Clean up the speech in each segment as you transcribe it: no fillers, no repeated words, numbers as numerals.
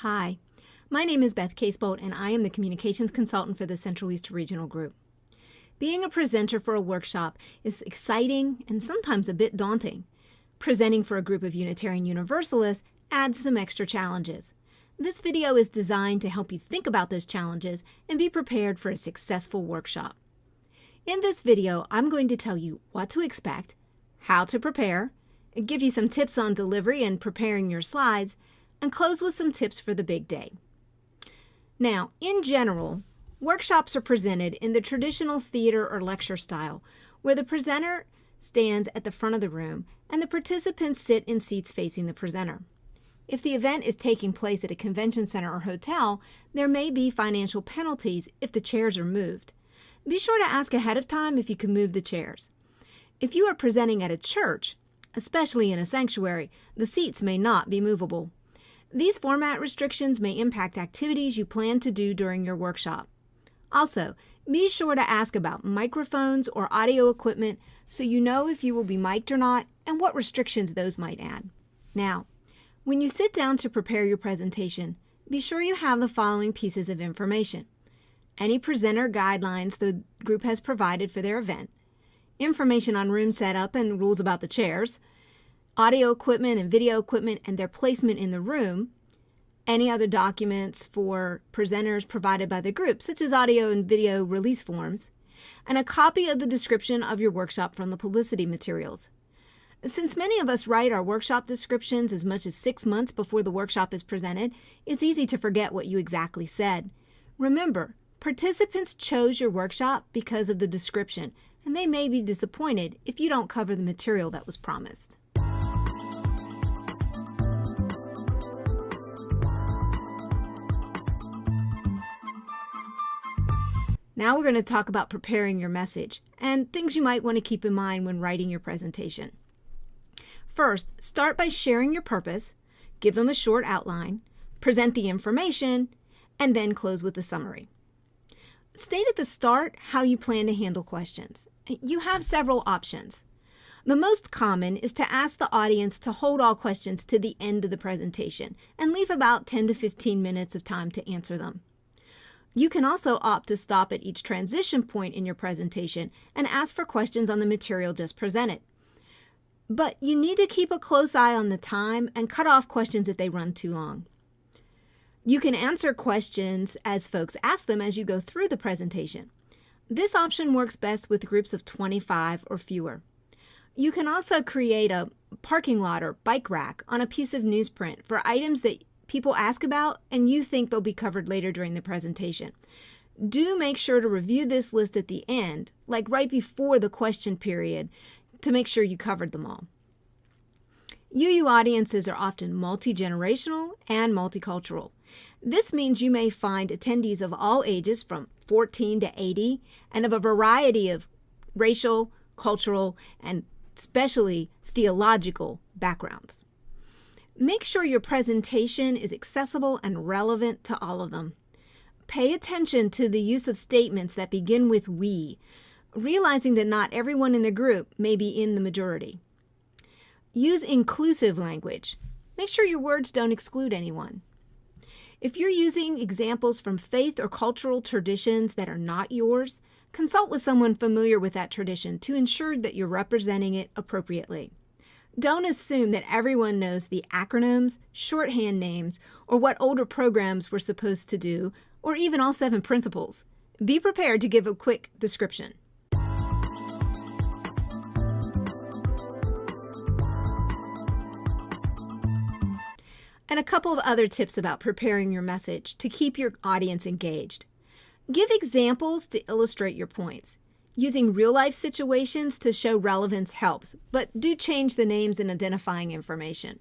Hi, my name is Beth Casebolt, and I am the Communications Consultant for the Central East Regional Group. Being a presenter for a workshop is exciting and sometimes a bit daunting. Presenting for a group of Unitarian Universalists adds some extra challenges. This video is designed to help you think about those challenges and be prepared for a successful workshop. In this video, I'm going to tell you what to expect, how to prepare, give you some tips on delivery and preparing your slides, and close with some tips for the big day. Now, in general, workshops are presented in the traditional theater or lecture style, where the presenter stands at the front of the room and the participants sit in seats facing the presenter. If the event is taking place at a convention center or hotel, there may be financial penalties if the chairs are moved. Be sure to ask ahead of time if you can move the chairs. If you are presenting at a church, especially in a sanctuary, the seats may not be movable. These format restrictions may impact activities you plan to do during your workshop. Also, be sure to ask about microphones or audio equipment so you know if you will be mic'd or not and what restrictions those might add. Now, when you sit down to prepare your presentation, be sure you have the following pieces of information: any presenter guidelines the group has provided for their event, information on room setup and rules about the chairs, audio equipment and video equipment and their placement in the room, any other documents for presenters provided by the group, such as audio and video release forms, and a copy of the description of your workshop from the publicity materials. Since many of us write our workshop descriptions as much as 6 months before the workshop is presented, it's easy to forget what you exactly said. Remember, participants chose your workshop because of the description, and they may be disappointed if you don't cover the material that was promised. Now we're going to talk about preparing your message and things you might want to keep in mind when writing your presentation. First, start by sharing your purpose, give them a short outline, present the information, and then close with a summary. State at the start how you plan to handle questions. You have several options. The most common is to ask the audience to hold all questions to the end of the presentation and leave about 10 to 15 minutes of time to answer them. You can also opt to stop at each transition point in your presentation and ask for questions on the material just presented. But you need to keep a close eye on the time and cut off questions if they run too long. You can answer questions as folks ask them as you go through the presentation. This option works best with groups of 25 or fewer. You can also create a parking lot or bike rack on a piece of newsprint for items that people ask about and you think they'll be covered later during the presentation. Do make sure to review this list at the end, like right before the question period, to make sure you covered them all. UU audiences are often multi-generational and multicultural. This means you may find attendees of all ages from 14 to 80 and of a variety of racial, cultural, and especially theological backgrounds. Make sure your presentation is accessible and relevant to all of them. Pay attention to the use of statements that begin with we, realizing that not everyone in the group may be in the majority. Use inclusive language. Make sure your words don't exclude anyone. If you're using examples from faith or cultural traditions that are not yours, consult with someone familiar with that tradition to ensure that you're representing it appropriately. Don't assume that everyone knows the acronyms, shorthand names, or what older programs were supposed to do, or even all 7 principles. Be prepared to give a quick description. And a couple of other tips about preparing your message to keep your audience engaged. Give examples to illustrate your points. Using real-life situations to show relevance helps, but do change the names and identifying information.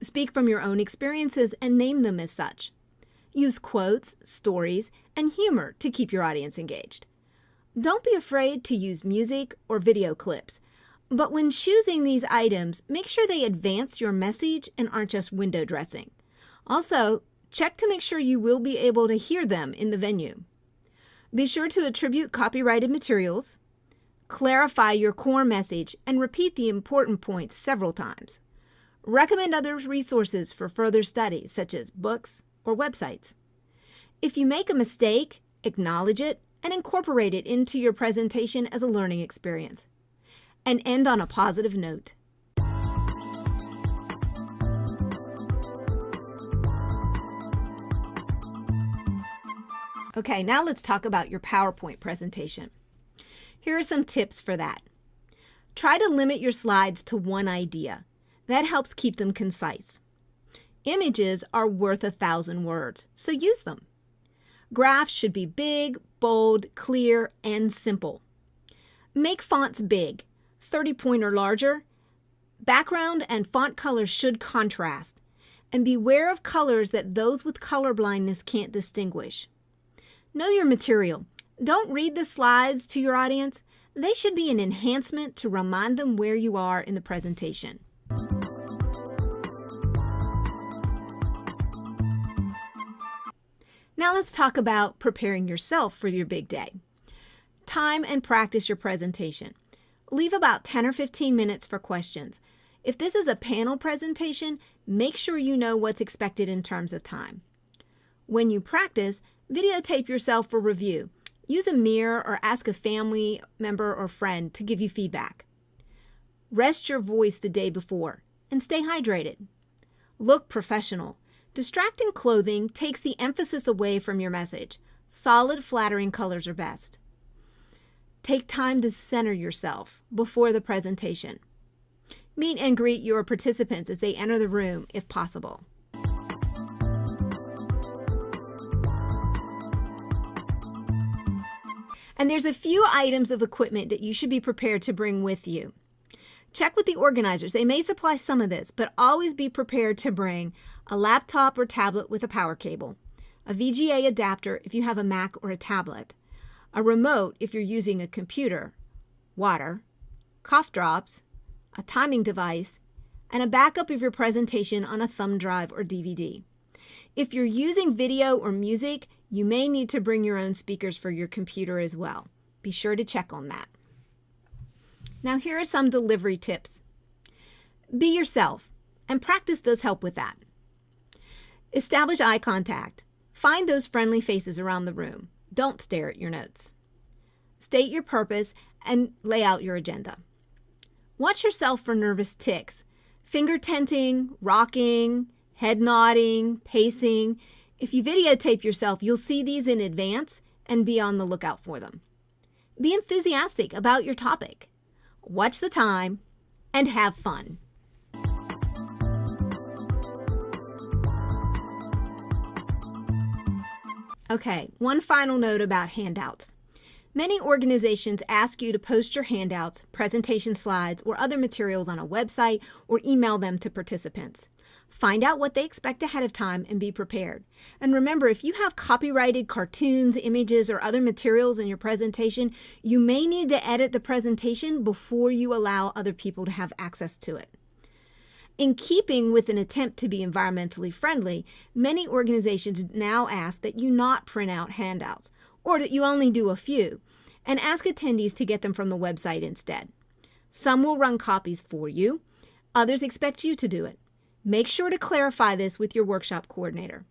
Speak from your own experiences and name them as such. Use quotes, stories, and humor to keep your audience engaged. Don't be afraid to use music or video clips, but when choosing these items, make sure they advance your message and aren't just window dressing. Also, check to make sure you will be able to hear them in the venue. Be sure to attribute copyrighted materials, clarify your core message, and repeat the important points several times. Recommend other resources for further study, such as books, or websites. If you make a mistake, acknowledge it and incorporate it into your presentation as a learning experience. And end on a positive note. Okay, now let's talk about your PowerPoint presentation. Here are some tips for that. Try to limit your slides to one idea. That helps keep them concise. Images are worth 1,000 words, so use them. Graphs should be big, bold, clear, and simple. Make fonts big, 30-point or larger. Background and font colors should contrast. And beware of colors that those with color blindness can't distinguish. Know your material. Don't read the slides to your audience. They should be an enhancement to remind them where you are in the presentation. Now let's talk about preparing yourself for your big day. Time and practice your presentation. Leave about 10 or 15 minutes for questions. If this is a panel presentation, make sure you know what's expected in terms of time. When you practice, videotape yourself for review. Use a mirror or ask a family member or friend to give you feedback. Rest your voice the day before and stay hydrated. Look professional. Distracting clothing takes the emphasis away from your message. Solid, flattering colors are best. Take time to center yourself before the presentation. Meet and greet your participants as they enter the room if possible. And there's a few items of equipment that you should be prepared to bring with you. Check with the organizers. They may supply some of this, but always be prepared to bring a laptop or tablet with a power cable, a VGA adapter if you have a Mac or a tablet, a remote if you're using a computer, water, cough drops, a timing device, and a backup of your presentation on a thumb drive or DVD. If you're using video or music, you may need to bring your own speakers for your computer as well. Be sure to check on that. Now here are some delivery tips. Be yourself, and practice does help with that. Establish eye contact. Find those friendly faces around the room. Don't stare at your notes. State your purpose and lay out your agenda. Watch yourself for nervous tics. Finger tenting, rocking, head nodding, pacing. If you videotape yourself, you'll see these in advance and be on the lookout for them. Be enthusiastic about your topic. Watch the time and have fun. Okay, one final note about handouts. Many organizations ask you to post your handouts, presentation slides, or other materials on a website or email them to participants. Find out what they expect ahead of time and be prepared. And remember, if you have copyrighted cartoons, images, or other materials in your presentation, you may need to edit the presentation before you allow other people to have access to it. In keeping with an attempt to be environmentally friendly, many organizations now ask that you not print out handouts, or that you only do a few, and ask attendees to get them from the website instead. Some will run copies for you. Others expect you to do it. Make sure to clarify this with your workshop coordinator.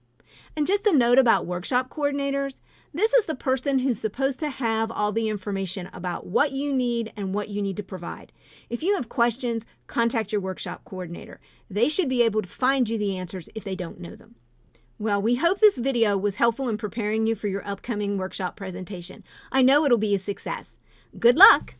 And just a note about workshop coordinators, this is the person who's supposed to have all the information about what you need and what you need to provide. If you have questions, contact your workshop coordinator. They should be able to find you the answers if they don't know them. Well, we hope this video was helpful in preparing you for your upcoming workshop presentation. I know it'll be a success. Good luck!